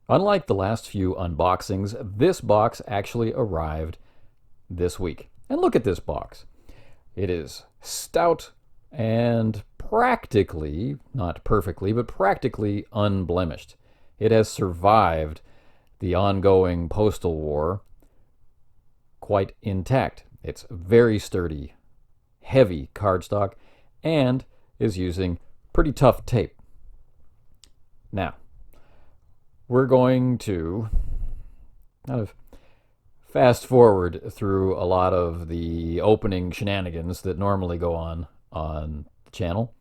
Unlike the last few unboxings, this box actually arrived this week. And look at this box. It is stout and practically, not perfectly, but practically unblemished. It has survived the ongoing postal war quite intact. It's very sturdy, heavy cardstock, and is using pretty tough tape. Now, we're going to kind of fast forward through a lot of the opening shenanigans that normally go on the channel.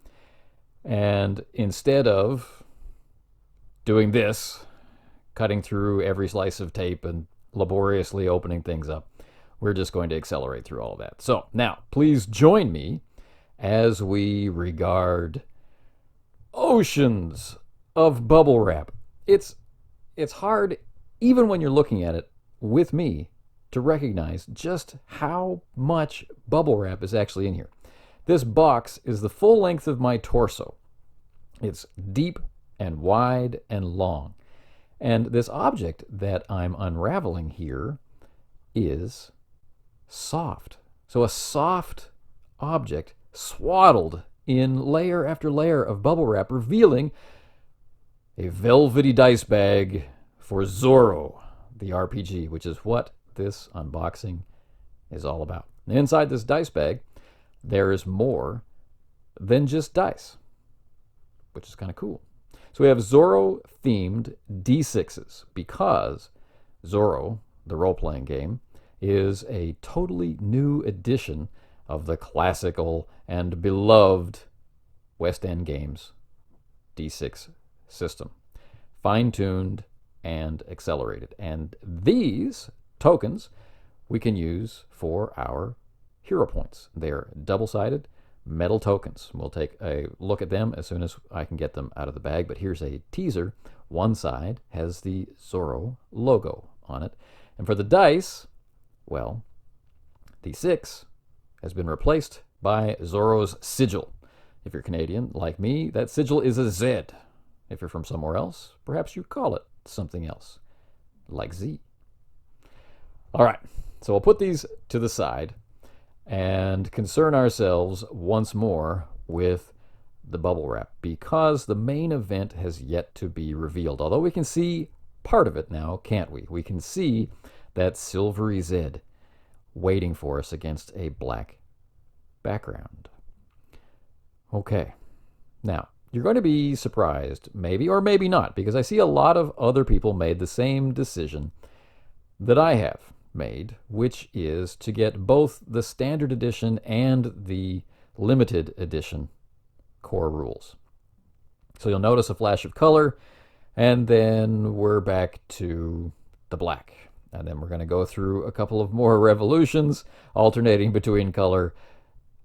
And instead of doing this, cutting through every slice of tape and laboriously opening things up, we're just going to accelerate through all of that. So now, please join me as we regard oceans of bubble wrap. It's hard, even when you're looking at it with me, to recognize just how much bubble wrap is actually in here. This box is the full length of my torso. It's deep and wide and long. And this object that I'm unraveling here is soft. So a soft object swaddled in layer after layer of bubble wrap, revealing a velvety dice bag for Zorro, the RPG, which is what this unboxing is all about. And inside this dice bag, there is more than just dice, which is kind of cool. So we have Zorro-themed D6s because Zorro, the role-playing game, is a totally new edition of the classical and beloved West End Games D6 system, fine-tuned and accelerated. And these tokens we can use for our hero points. They're double-sided metal tokens. We'll take a look at them as soon as I can get them out of the bag, but here's a teaser. One side has the Zorro logo on it. And for the dice, well, the 6 has been replaced by Zorro's sigil. If you're Canadian, like me, that sigil is a Z. If you're from somewhere else, perhaps you call it something else, like Z. All right, so we'll put these to the side and concern ourselves once more with the bubble wrap, because the main event has yet to be revealed. Although we can see part of it now, can't we? We can see that silvery Z waiting for us against a black background. Okay, now you're going to be surprised, maybe or maybe not, because I see a lot of other people made the same decision that I have made, which is to get both the standard edition and the limited edition core rules. So you'll notice a flash of color, and then we're back to the black. And then we're going to go through a couple of more revolutions, alternating between color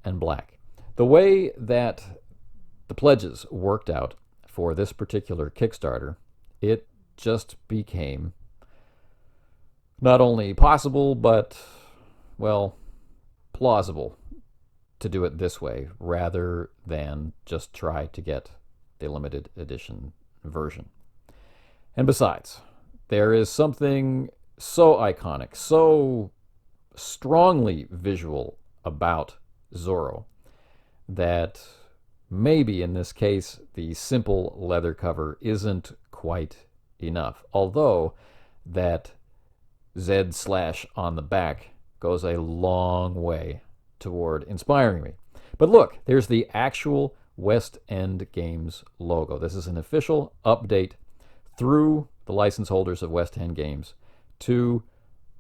and black. The way that the pledges worked out for this particular Kickstarter, it just became not only possible, but, well, plausible to do it this way rather than just try to get the limited edition version. And besides, there is something so iconic, so strongly visual about Zorro that maybe in this case the simple leather cover isn't quite enough. Although that Z slash on the back goes a long way toward inspiring me. But look, there's the actual West End Games logo. This is an official update through the license holders of West End Games to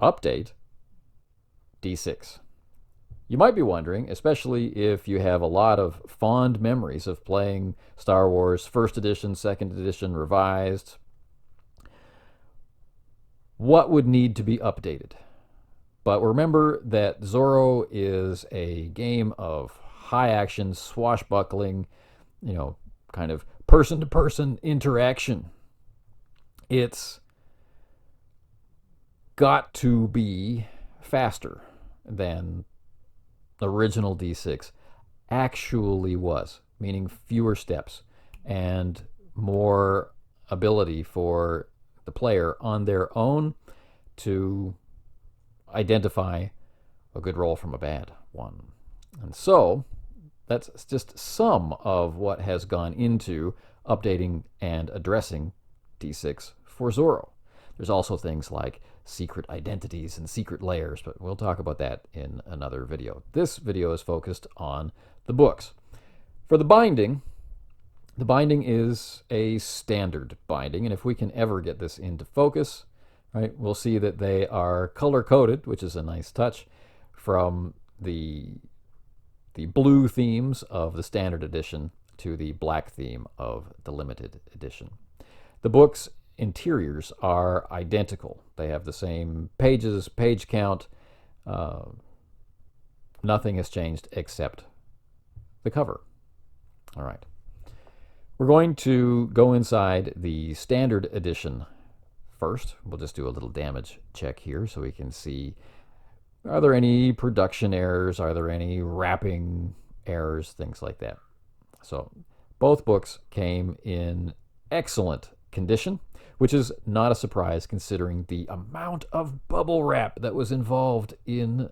update D6. You might be wondering, especially if you have a lot of fond memories of playing Star Wars First Edition, Second Edition, Revised, what would need to be updated? But remember that Zorro is a game of high action, swashbuckling, kind of person-to-person interaction. It's got to be faster than the original D6 actually was, meaning fewer steps and more ability for the player on their own to identify a good roll from a bad one. And so that's just some of what has gone into updating and addressing D6 for Zorro. There's also things like secret identities and secret layers, but we'll talk about that in another video. This video is focused on the books. For the binding is a standard binding, and if we can ever get this into focus, right, we'll see that they are color-coded, which is a nice touch, from the blue themes of the standard edition to the black theme of the limited edition. The books' interiors are identical. They have the same pages, page count. Nothing has changed except the cover. All right. We're going to go inside the standard edition first. We'll just do a little damage check here so we can see, are there any production errors? Are there any wrapping errors? Things like that. So both books came in excellent condition, which is not a surprise considering the amount of bubble wrap that was involved in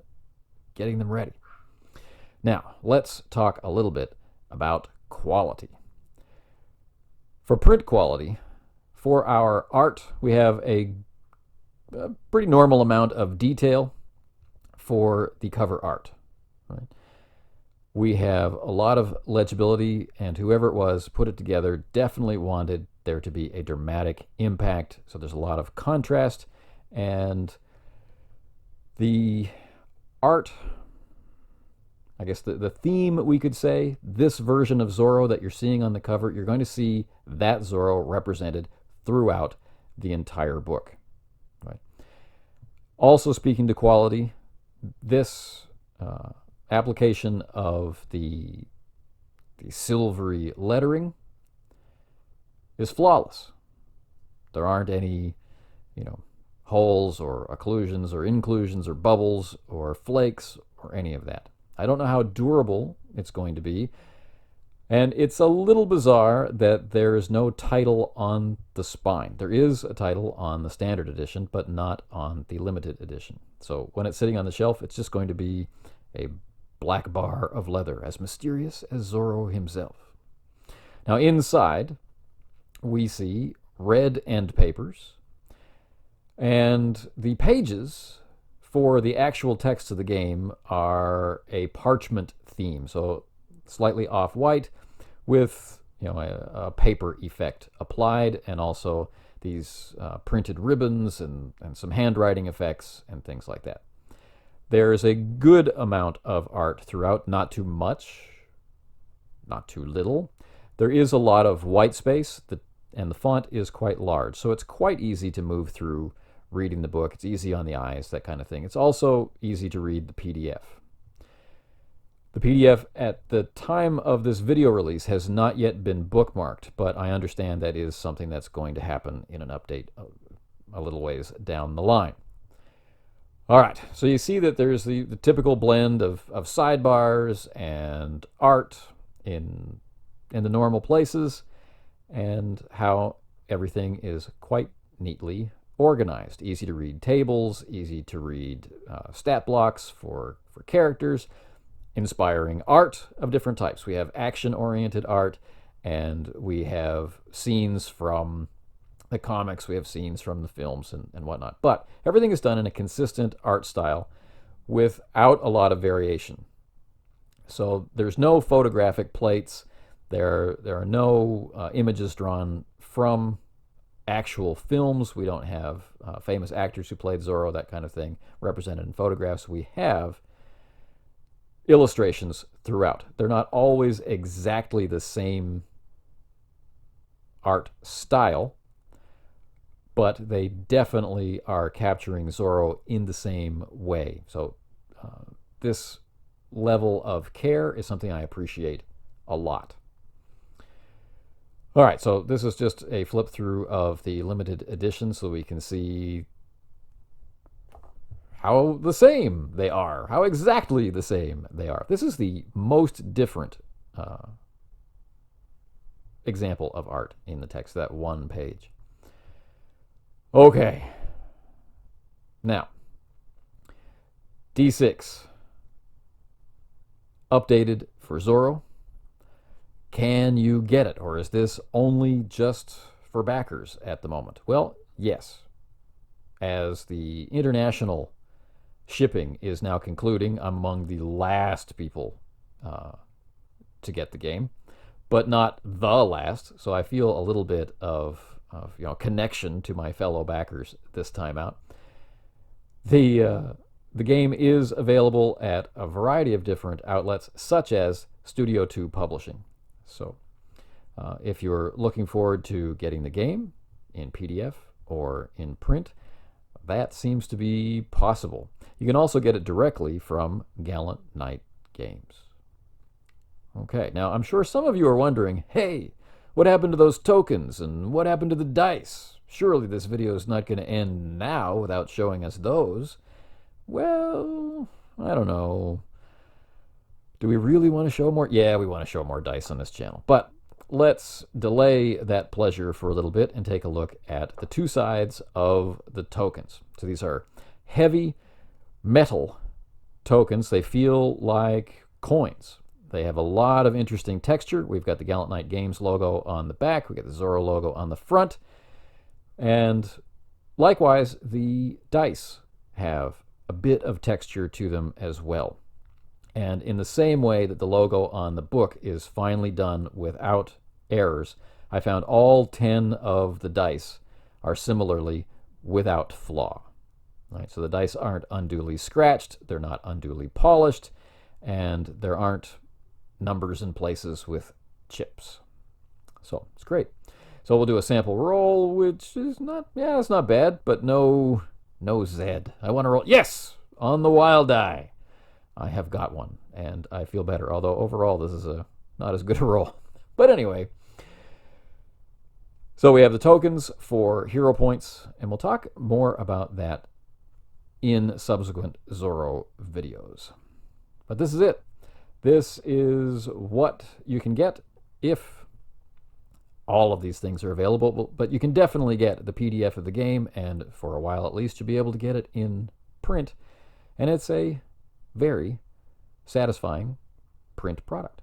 getting them ready. Now, let's talk a little bit about quality. For print quality, for our art, we have a pretty normal amount of detail for the cover art. Right? We have a lot of legibility, and whoever it was put it together definitely wanted there to be a dramatic impact. So there's a lot of contrast, and the art, I guess the theme, we could say, this version of Zorro that you're seeing on the cover, you're going to see that Zorro represented throughout the entire book. Right? Also, speaking to quality, this application of the silvery lettering is flawless. There aren't any, holes or occlusions or inclusions or bubbles or flakes or any of that. I don't know how durable it's going to be, and it's a little bizarre that there is no title on the spine. There is a title on the standard edition, but not on the limited edition. So when it's sitting on the shelf, it's just going to be a black bar of leather, as mysterious as Zorro himself. Now inside, we see red end papers, and the pages for the actual text of the game are a parchment theme, so slightly off-white with a paper effect applied, and also these printed ribbons and some handwriting effects and things like that. There's a good amount of art throughout, not too much, not too little. There is a lot of white space, and the font is quite large, so it's quite easy to move through reading the book. It's easy on the eyes, that kind of thing. It's also easy to read the PDF. The PDF at the time of this video release has not yet been bookmarked, but I understand that is something that's going to happen in an update a little ways down the line. All right, so you see that there's the typical blend of sidebars and art in the normal places, and how everything is quite neatly organized. Easy to read tables, easy to read stat blocks for characters, inspiring art of different types. We have action-oriented art, and we have scenes from the comics, we have scenes from the films and whatnot. But everything is done in a consistent art style without a lot of variation. So there's no photographic plates. There are no images drawn from actual films. We don't have famous actors who played Zorro, that kind of thing, represented in photographs. We have illustrations throughout. They're not always exactly the same art style, but they definitely are capturing Zorro in the same way. So this level of care is something I appreciate a lot. All right, so this is just a flip through of the limited edition so we can see how the same they are, how exactly the same they are. This is the most different example of art in the text, that one page. Okay. Now, D6 updated for Zorro. Can you get it, or is this only just for backers at the moment? Well, yes. As the international shipping is now concluding, I'm among the last people to get the game, but not the last. So I feel a little bit of connection to my fellow backers this time out. The game is available at a variety of different outlets, such as Studio 2 Publishing. So if you're looking forward to getting the game in PDF or in print, that seems to be possible. You can also get it directly from Gallant Knight Games. Okay, now I'm sure some of you are wondering, hey, what happened to those tokens and what happened to the dice? Surely this video is not going to end now without showing us those. Well, I don't know. Do we really want to show more? Yeah, we want to show more dice on this channel. But let's delay that pleasure for a little bit and take a look at the two sides of the tokens. So these are heavy metal tokens. They feel like coins. They have a lot of interesting texture. We've got the Gallant Knight Games logo on the back. We've got the Zorro logo on the front. And likewise, the dice have a bit of texture to them as well. And in the same way that the logo on the book is finely done without errors, I found all 10 of the dice are similarly without flaw. Right, so the dice aren't unduly scratched, they're not unduly polished, and there aren't numbers in places with chips. So it's great. So we'll do a sample roll, which is not, yeah, it's not bad, but no Zed. I want to roll, yes, on the wild die. I have got one, and I feel better, although overall this is not as good a roll. But anyway, so we have the tokens for hero points, and we'll talk more about that in subsequent Zorro videos. But this is it. This is what you can get if all of these things are available, but you can definitely get the PDF of the game, and for a while at least, you'll be able to get it in print, and it's a very satisfying print product.